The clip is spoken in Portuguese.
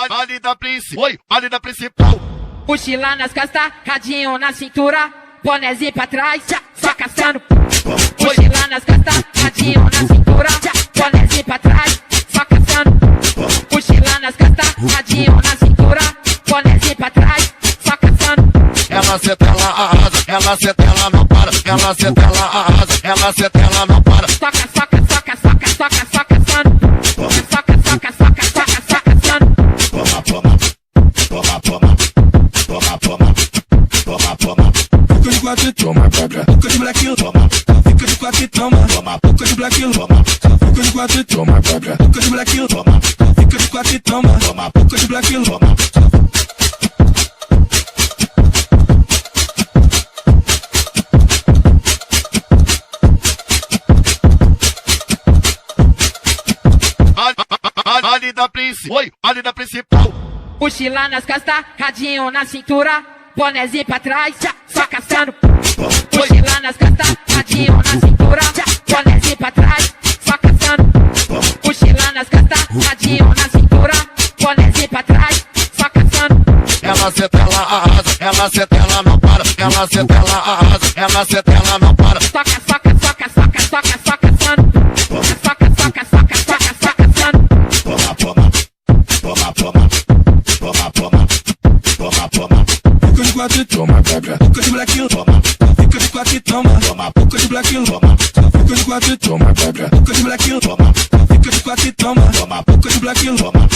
Vale da Prince, oi, vale da principal. Mochila nas costas, radinho na cintura, bonezinho pra trás, só caçando. Mochila nas costas, radinho na cintura, bonezinho pra trás, só caçando. Mochila nas costas, radinho na cintura, bonezinho pra trás, só caçando. Ela senta, ela arrasa, ela senta, ela não para. Ela senta, ela arrasa, ela senta, ela não para. Soca, soca, soca, soca, soca, soca, caçando. Soca, soca, soca, soca, soca, caçando. Toma, toma, toma, toma, toma, toma, toma, toma. Fica de quatro e toma, pega. Fica de black, toma. Fica de quatro e toma, toma. Fica de black, toma. Fica de quatro e toma, pega. Fica de black, toma. Fica de quatro e toma, toma. Fica de black, toma. Vale da Prince, oi, vale da principal. Mochila nas costas, radinho na cintura, bonezinho pra trás, só caçando. Mochila nas costas, radinho na cintura, bonezinho pra trás, só caçando. Mochila nas costas, radinho na cintura, bonezinho pra trás, só caçando. Ela senta, ela arrasa, ela senta, ela não para. Ela senta, ela arrasa, ela senta, ela não para. Soca, soca, soca, soca, soca, soca, caçando. Soca, soca, soca, soca, soca, caçando. Toma, toma, toma, toma, toma, toma, toma, toma. Fica de quatro e toma, pega. Fica de black, toma. Fica de quatro e toma, toma. Fica de black, toma. Fica de quatro e toma, pega. Fica de black, toma. Fica de quatro e toma, toma. Fica de black, toma.